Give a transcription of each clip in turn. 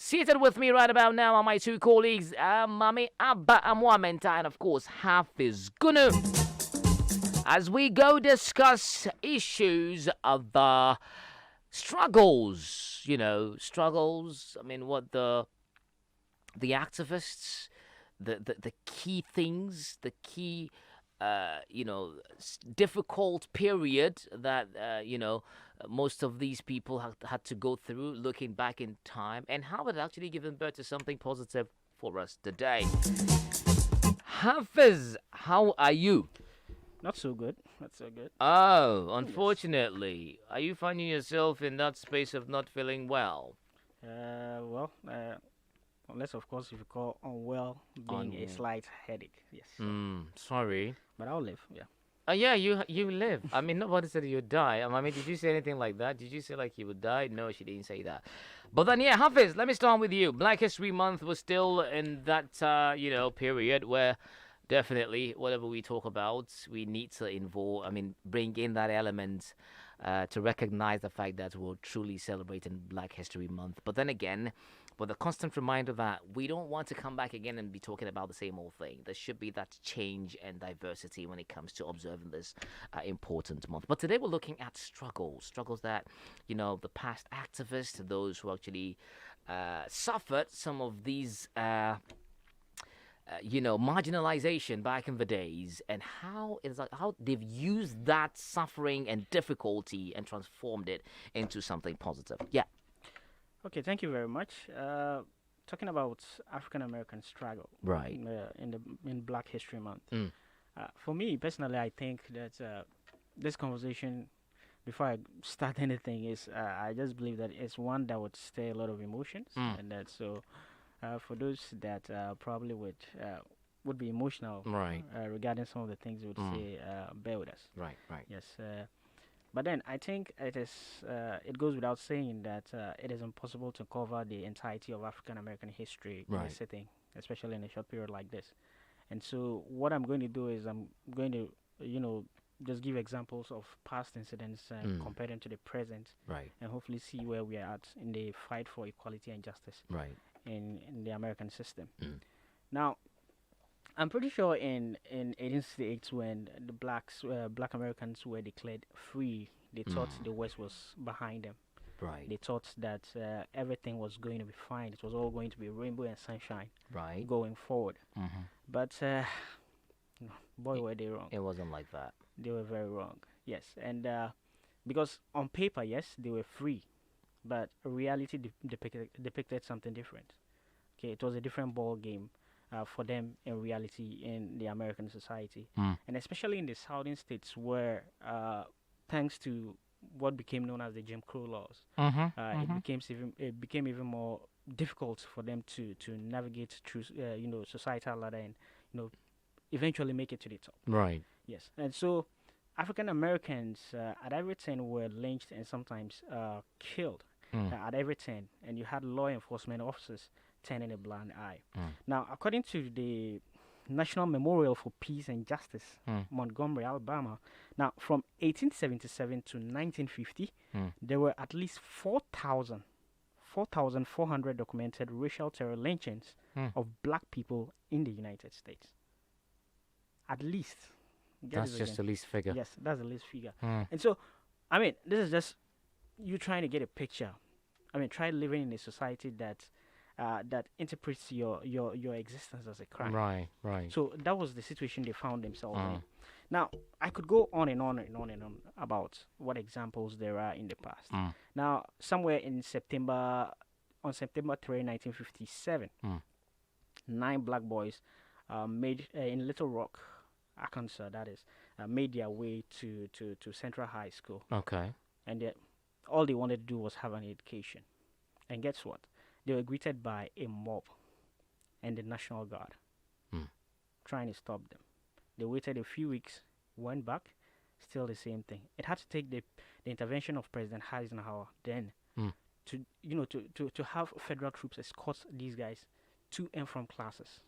Seated with me right about now are my two colleagues, Mami Abba Amwamenta and of course Hafiz Gunu. As we go discuss issues of struggles, struggles. I mean, what the activists, the key things, the key, difficult period that most of these people had to go through, looking back in time, and how it actually given birth to something positive for us today. Hafiz, how are you? Not so good. Not so good. Oh, Yes. unfortunately, are you finding yourself in that space of not feeling well? Unless of course if you call unwell being a slight headache. Yes. Sorry. But I'll live. Yeah. Yeah, you live. I mean, nobody said you would die. I mean, did you say anything like that? Did you say like you would die? No, she didn't say that. But then, yeah, Hafiz, let me start with you. Black History Month was still in that, period where definitely whatever we talk about, we need to bring in that element to recognize the fact that we're truly celebrating Black History Month. But then again, with a constant reminder that we don't want to come back again and be talking about the same old thing. There should be that change and diversity when it comes to observing this important month. But today we're looking at struggles that, the past activists, those who actually suffered some of these marginalization back in the days, and how they've used that suffering and difficulty and transformed it into something positive. Yeah. Okay. Thank you very much. Talking about African American struggle. Right. In Black History Month. Mm. For me personally, I think that this conversation, before I start anything, is I just believe that it's one that would stir a lot of emotions, and that so. For those that probably would be emotional Right. regarding some of the things you would say, bear with us. Right. Yes, but then I think it goes without saying that it is impossible to cover the entirety of African American history in a Right. setting, especially in a short period like this. And so what I'm going to do is I'm going to just give examples of past incidents and compare them to the present, Right. and hopefully see where we are at in the fight for equality and justice Right. in the American system. Mm. Now, I'm pretty sure in 1868, when the black Americans were declared free, they thought the West was behind them. Right. They thought that everything was going to be fine. It was all going to be rainbow and sunshine Right. going forward. Mm-hmm. But boy, were they wrong. It wasn't like that. They were very wrong. Yes, and because on paper, yes, they were free, but reality depicted something different. Okay, it was a different ball game for them in reality in the American society, and especially in the southern states where, thanks to what became known as the Jim Crow laws, it became even more difficult for them to navigate through societal ladder and eventually make it to the top. Right. Yes, and so African Americans at every turn were lynched and sometimes killed at every turn, and you had law enforcement officers turning a blind eye. Now, according to the National Memorial for Peace and Justice, Montgomery, Alabama, now from 1877 to 1950, there were at least 4,400 documented racial terror lynchings of black people in the United States. At least. That's just the least figure. Yes, that's the least figure. And so, I mean, this is just you trying to get a picture. I mean, try living in a society that interprets your existence as a crime. Right. So that was the situation they found themselves in. Now, I could go on and on and on and on about what examples there are in the past. Now, somewhere on September 3, 1957, 9 black boys made in Little Rock, Arkansas, that is, made their way to Central High School. Okay. And all they wanted to do was have an education. And guess what? They were greeted by a mob and the National Guard trying to stop them. They waited a few weeks, went back, still the same thing. It had to take the intervention of President Eisenhower then to have federal troops escort these guys to and from classes.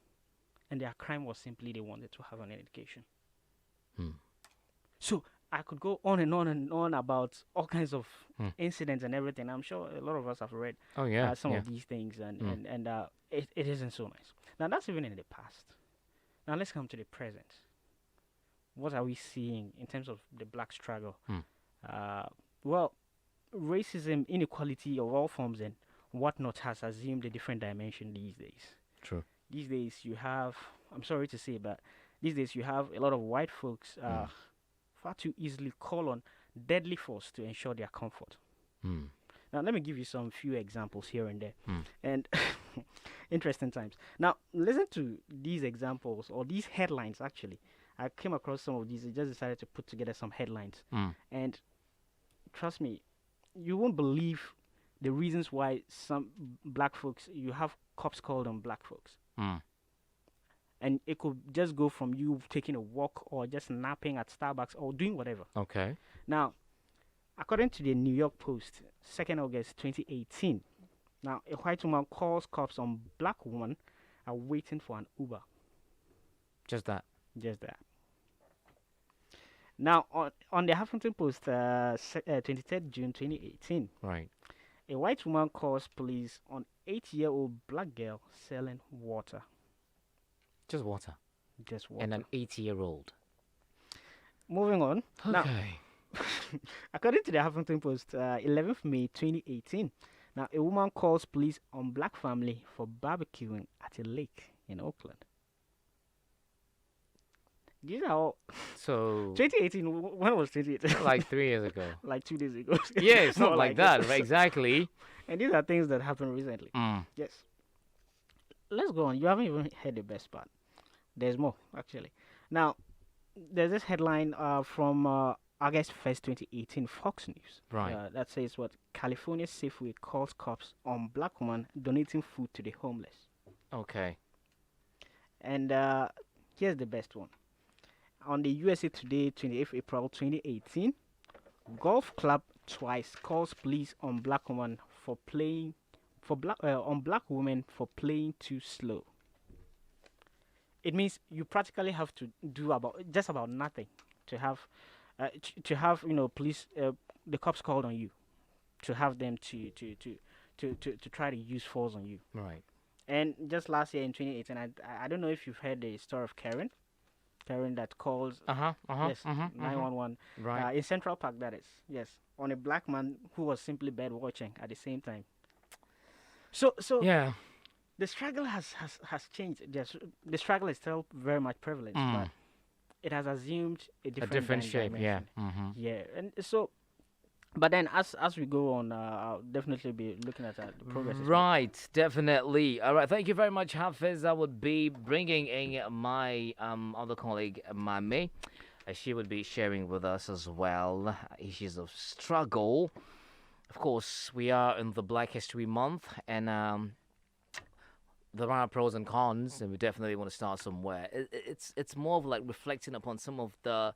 And their crime was simply they wanted to have an education. So I could go on and on about all kinds of Mm. incidents and everything. I'm sure a lot of us have read Oh yeah. some Yeah. of these things, and Mm. it isn't so nice. Now that's even in the past. Now let's come to the present. What are we seeing in terms of the black struggle? Mm. Uh, well, racism, inequality of all forms, and whatnot has assumed a different dimension these days. True. These days, you have, I'm sorry to say, but these days you have a lot of white folks far too easily call on deadly force to ensure their comfort. Mm. Now, let me give you some few examples here and there. Mm. And interesting times. Now, listen to these examples or these headlines, actually. I came across some of these. I just decided to put together some headlines. Mm. And trust me, you won't believe the reasons why some black folks, you have cops called on black folks. Mm. And it could just go from you taking a walk or just napping at Starbucks or doing whatever. Okay. Now, according to the New York Post, 2nd August 2018, now a white woman calls cops on black woman are waiting for an Uber. Just that. Just that. Now, on the Huffington Post, 23rd June 2018, Right. a white woman calls police on 8-year-old black girl selling water. Just water. Just water. And an 80-year-old. Moving on. Now, Okay. according to the Huffington Post, 11th May 2018, now a woman calls police on black family for barbecuing at a lake in Oakland. These are all So 2018. When was 2018? like 3 years ago. Like 2 days ago. Yeah, it's not More like it. that. Right, exactly. And these are things that happened recently. Mm. Yes. Let's go on. You haven't even heard the best part. There's more, actually. Now, there's this headline from August 1st, 2018, Fox News. Right. That says what? California Safeway calls cops on black woman donating food to the homeless. Okay. And here's the best one. On the USA Today, 28th April 2018, golf club twice calls police on black woman for playing on black women for playing too slow. It means you practically have to do just about nothing to have police the cops called on you to have them to try to use force on you. Right. And just last year in 2018, I don't know if you've heard the story of Karen that calls yes 911 Right. in Central Park, that is, yes, on a black man who was simply bed watching at the same time. So Yeah. the struggle has changed. Yes, the struggle is still very much prevalent, but it has assumed a different shape. Yeah. dimension. Mm-hmm. Yeah, and so, but then as we go on, I'll definitely be looking at the progress. as well. Right, definitely. All right, thank you very much, Hafiz. I would be bringing in my other colleague, Mame. She would be sharing with us as well issues of struggle. Of course, we are in the Black History Month, and there are pros and cons, and we definitely want to start somewhere. It's more of like reflecting upon some of the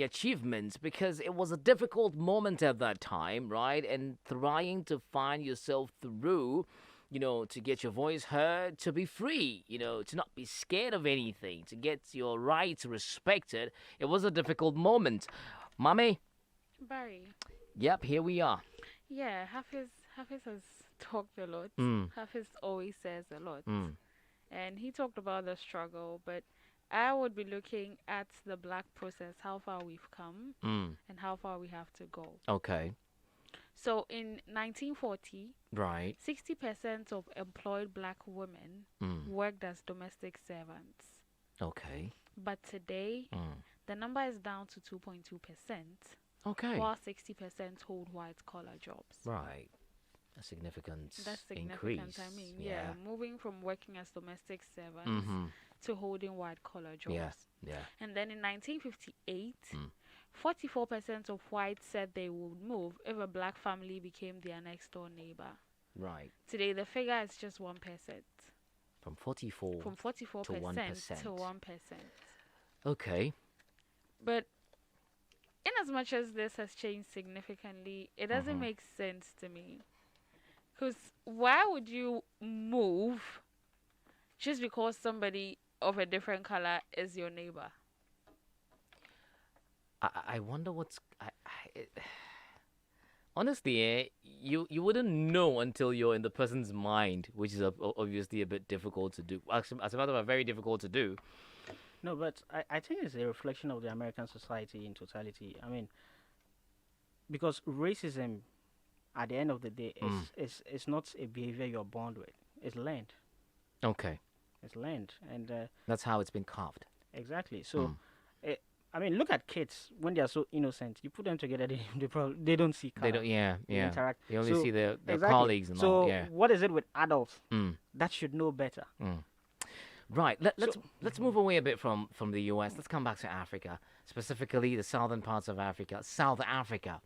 achievements, because it was a difficult moment at that time, right? And trying to find yourself through, to get your voice heard, to be free, to not be scared of anything, to get your rights respected. It was a difficult moment. Mami? Barry. Yep, here we are. Yeah, Hafiz has talked a lot. Hafiz always says a lot. And he talked about the struggle, but I would be looking at the black process, how far we've come and how far we have to go. Okay. So in 1940, Right. 60% of employed black women worked as domestic servants. Okay. But today, the number is down to 2.2%, Okay. while 60% hold white-collar jobs. Right. A significant That's significant. increase. I mean, yeah, moving from working as domestic servants to holding white-collar jobs. Yes. Yeah. And then in 1958, 44% of whites said they would move if a black family became their next-door neighbor. Right. Today, the figure is just 1%. From 44. From 44% to 1%. to 1%. Okay. But in as much as this has changed significantly, it doesn't make sense to me. Because why would you move just because somebody of a different color is your neighbor? I wonder what's honestly, you wouldn't know until you're in the person's mind, which is obviously a bit difficult to do. Actually, as a matter of fact, very difficult to do. No, but I think it's a reflection of the American society in totality. I mean, because racism, at the end of the day, is not a behavior you're born with. It's learned. Okay, It's learned, and that's how it's been carved. exactly. So, I mean, look at kids when they are so innocent. You put them together, they don't see They color. don't. Yeah, They yeah. interact. They only So, see their exactly. colleagues and So all. Yeah. what is it with adults Mm. that should know better? Right. Let's move away a bit from the U.S. Let's come back to Africa, specifically the southern parts of Africa, South Africa.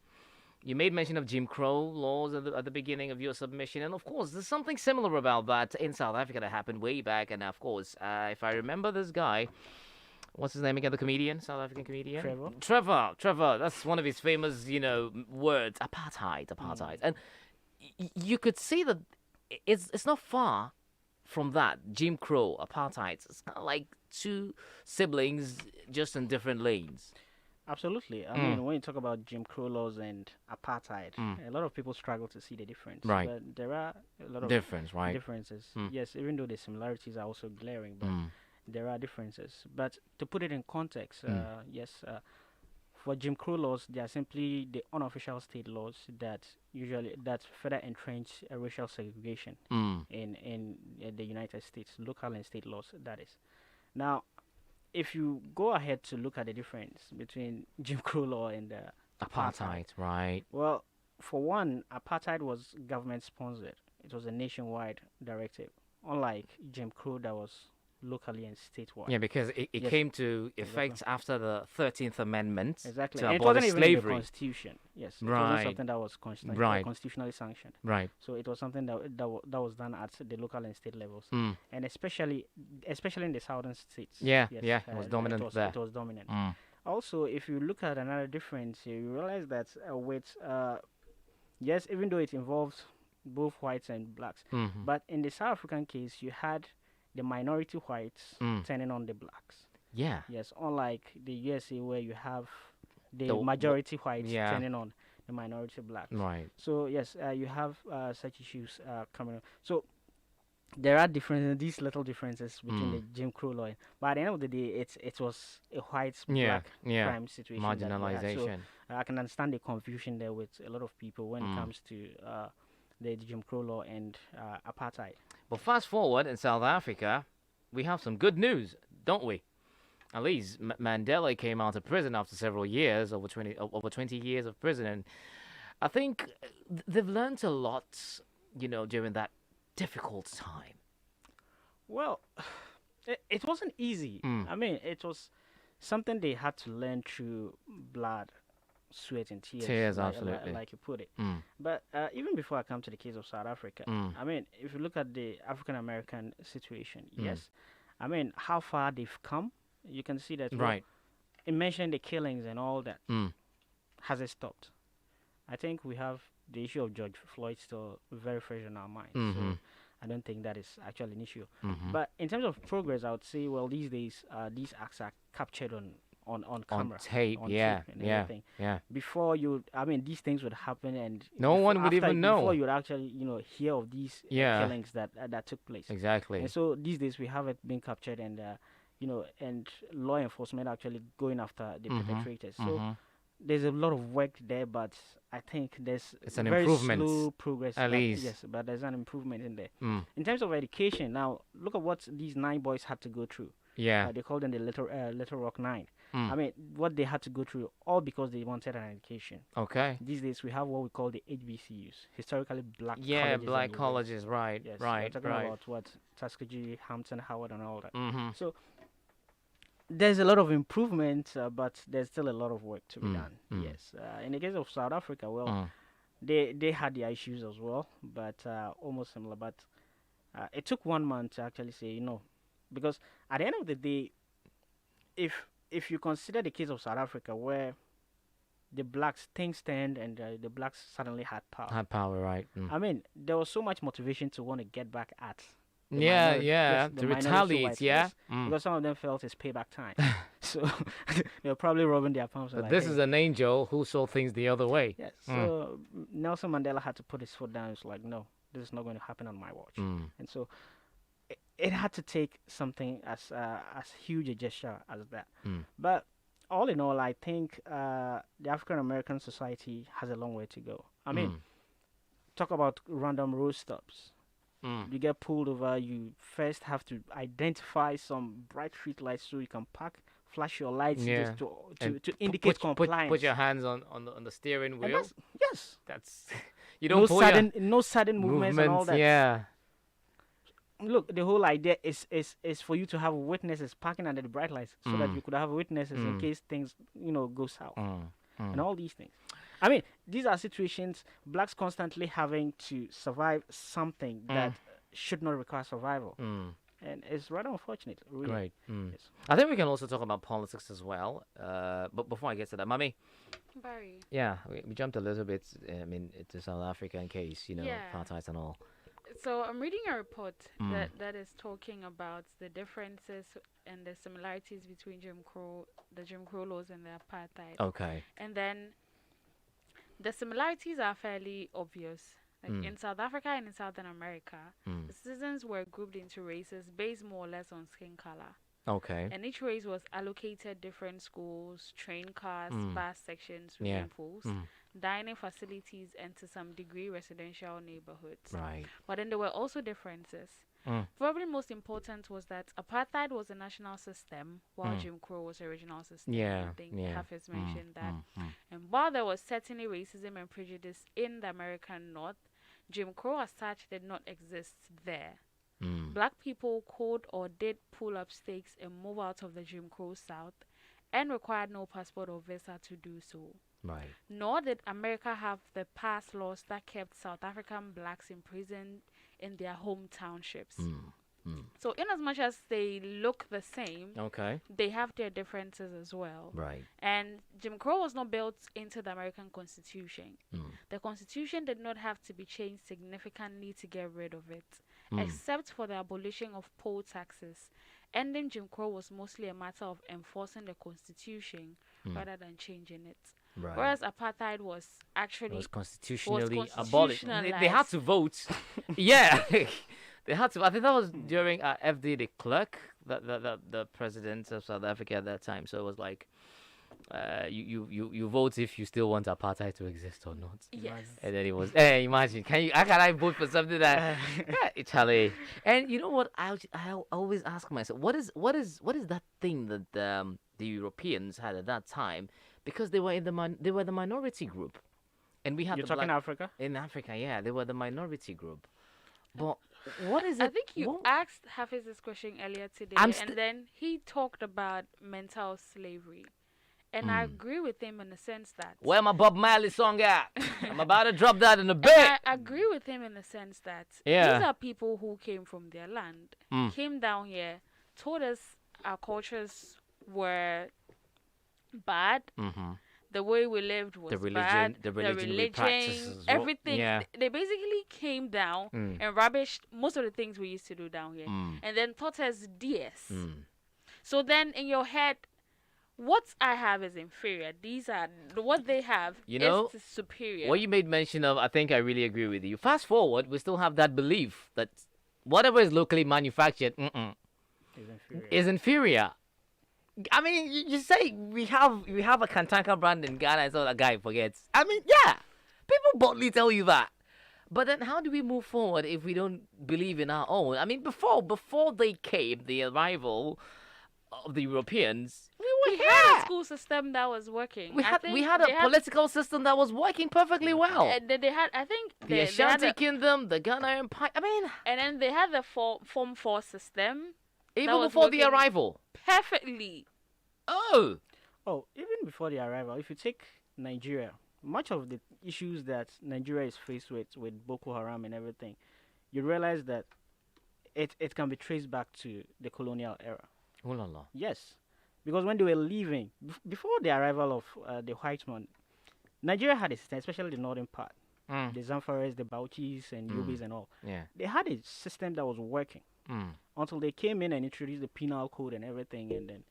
You made mention of Jim Crow laws at the beginning of your submission, and of course, there's something similar about that in South Africa that happened way back. And of course, if I remember this guy, what's his name again? The comedian, South African comedian, Trevor. That's one of his famous, words: apartheid. And you could see that it's not far from that. Jim Crow, apartheid. It's kind of like two siblings just in different lanes. Absolutely. I mean, when you talk about Jim Crow laws and apartheid, a lot of people struggle to see the difference. Right. But there are a lot of Difference, right? differences. Yes, even though the similarities are also glaring, but there are differences. But to put it in context, yes, for Jim Crow laws, they are simply the unofficial state laws that further entrench racial segregation in the United States, local and state laws. That is. Now, if you go ahead to look at the difference between Jim Crow law and apartheid, Right. well, for one, apartheid was government sponsored. It was a nationwide directive, unlike Jim Crow that was locally and statewide. Yeah, because it Yes, came to effect after the 13th Amendment exactly. to And it abolish wasn't even in the slavery. Constitution. Yes, it Right. wasn't something that was Right. constitutionally sanctioned. Right. So it was something that was done at the local and state levels, Mm. and especially in the southern states. Yeah, Yes, yeah, it was dominant there. It was dominant. Mm. Also, if you look at another difference, you realize that yes, even though it involves both whites and blacks, Mhm. but in the South African case, you had the minority whites Mm. turning on the blacks. Yeah. Yes, unlike the USA where you have the The- majority whites yeah. turning on the minority blacks. Right. So yes, you have such issues coming up. So there are differences, these little differences between the Jim Crow law. But at the end of the day, it was a white Yeah. black Yeah. crime situation. that we had. So Marginalization. I can understand the confusion there with a lot of people when it Mm. comes to the Jim Crow law and apartheid. But fast forward in South Africa, we have some good news, don't we? At least Mandela came out of prison after several years, over 20 years of prison, and I think they've learned a lot, during that difficult time. Well, it wasn't easy. Mm. I mean, it was something they had to learn through blood, sweat, and tears. Tears, like, absolutely. like you put it. Mm. But even before I come to the case of South Africa, I mean, if you look at the African American situation, yes, I mean, how far they've come, you can see that. Right. In mentioning the killings and all that, Mm. has it stopped? I think we have the issue of George Floyd still very fresh in our minds. Mhm. So I don't think that is actually an issue. Mhm. But in terms of progress, I would say, well, these days, these acts are captured on camera, tape, on yeah, tape and yeah, everything. yeah. Before I mean, these things would happen, and No one would even know. before you would actually, hear of these Yeah. killings that took place. Exactly. And so these days we have it being captured, and and law enforcement actually going after the perpetrators. So there's a lot of work there, but I think there's It's an very improvement, slow progress. at least. Yes, but there's an improvement in there. Mm. In terms of education, now look at what these 9 boys had to go through. Yeah. They called them the Little Rock 9. Mm. I mean, what they had to go through, all because they wanted an education. Okay. These days we have what we call the HBCUs, historically black Yeah, colleges. black and colleges, right, Yes, right, we're talking right. about what Tuskegee, Hampton, Howard, and all that. Mm-hmm. So there's a lot of improvement, but there's still a lot of work to be done. Yes. In the case of South Africa, well, they had their issues as well, but almost similar. But it took 1 month to actually say, because at the end of the day, if you consider the case of South Africa, where the blacks things turned and the blacks suddenly had power. Had power, right? Mm. I mean, there was so much motivation to want to get back at the Yeah, minority, yeah, the to minority retaliate, whites, yeah. yes, because some of them felt it's payback time. So they're probably rubbing their palms and But like, this hey, is an angel who saw things the other way. yes. So Nelson Mandela had to put his foot down. It's like, no, this is not going to happen on my watch. And so it had to take something as huge a gesture as that. But all in all, I think the African American society has a long way to go. I mean, talk about random road stops. You get pulled over, you first have to identify some bright street lights so you can park, flash your lights Yeah. just And to indicate compliance. Put your hands on the steering And wheel. yes. That's you don't pull your No sudden movements and all that. Yeah. Look, the whole idea is for you to have witnesses parking under the bright lights so that you could have witnesses in case things, go south. And all these things. I mean, these are situations blacks constantly having to survive something that should not require survival. And it's rather unfortunate, really. Right. Yes. I think we can also talk about politics as well. But before I get to that, Mami, Barry. yeah, we jumped a little bit. I mean, to South Africa in case Yeah. apartheid and all. So I'm reading a report that is talking about the differences and the similarities between the Jim Crow laws and the apartheid. Okay. And then the similarities are fairly obvious. Like in South Africa and in Southern America, the citizens were grouped into races based more or less on skin color. Okay. And each race was allocated different schools, train cars, bus sections, Yeah. swimming pools, dining facilities, and to some degree residential neighborhoods. Right. But then there were also differences. Probably most important was that apartheid was a national system, while Jim Crow was a regional system. Yeah, I think yeah. Hafiz mentioned that. And while there was certainly racism and prejudice in the American North, Jim Crow as such did not exist there. Black people could or did pull up stakes and move out of the Jim Crow South and required no passport or visa to do so. Right. Nor did America have the past laws that kept South African blacks imprisoned in their home townships. So in as much as they look the same, Okay. they have their differences as well. Right. And Jim Crow was not built into the American Constitution. The Constitution did not have to be changed significantly to get rid of it, except for the abolition of poll taxes. Ending Jim Crow was mostly a matter of enforcing the Constitution rather than changing it. Right. Whereas apartheid was It actually was constitutionally abolished. constitutionalized. They had to vote. Yeah. They had to. I think that was during FD de Klerk, the president of South Africa at that time. So it was like, you vote if you still want apartheid to exist or not. Yes. And then it was, hey, imagine, how can I vote for something that, Charlie? And you know what? I always ask myself, what is that thing that the Europeans had at that time? Because they were the minority group, and we had You're the talking black, Africa? in Africa, yeah, they were the minority group. But what is it? I think you what- asked Hafiz this question earlier today, I'm and then he talked about mental slavery. And I agree with him in the sense that... Where my Bob Marley song at? I'm about to drop that in a bit. And I agree with him in the sense that Yeah. these are people who came from their land, came down here, told us our cultures were bad, the way we lived was The religion- bad, the religion we practice is wrong. everything. Yeah. They basically came down and rubbished most of the things we used to do down here, and then taught us DS. So then in your head, what I have is inferior. These are what they have is superior. What you made mention of, I think I really agree with you. Fast forward, we still have that belief that whatever is locally manufactured is inferior. I mean, you say we have a Kantanka brand in Ghana, and so that guy forgets. I mean, yeah, people boldly tell you that. But then how do we move forward if we don't believe in our own? I mean, before they came, the arrival of the Europeans, we had a school system that was working. We had a political system that was working perfectly well. They had, I think, The Ashanti Kingdom, the Ghana Empire. I mean, and then they had the Form 4 system. Even before the arrival. Perfectly. Oh, even before the arrival, if you take Nigeria, much of the issues that Nigeria is faced with Boko Haram and everything, you realize that it can be traced back to the colonial era. oh la la. Yes, because when they were leaving, before the arrival of the white man, Nigeria had a system, especially the northern part, the Zamfaras, the Bauchis, and Yobis and all. Yeah. They had a system that was working. until they came in and introduced the penal code and everything. And then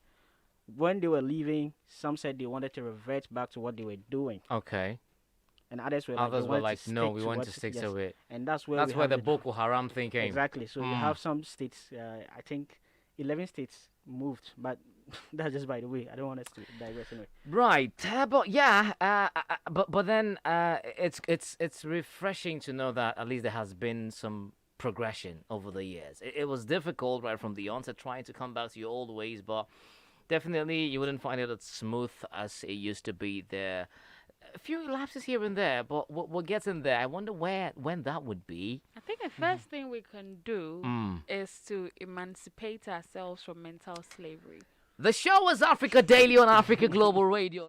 when they were leaving, some said they wanted to revert back to what they were doing. Okay. And others were like, no, we want to stick to it. And that's where the Boko Haram thing came. Exactly. So you have some states, I think 11 states moved, but that's just by the way. I don't want us to digress anyway. Right, but then it's refreshing to know that at least there has been some progression over the years. It was difficult right from the onset trying to come back to your old ways, but definitely you wouldn't find it as smooth as it used to be. There a few lapses here and there, but we're getting there. I wonder when that would be. I think the first thing we can do is to emancipate ourselves from mental slavery. The show is Africa Daily on Africa Global Radio.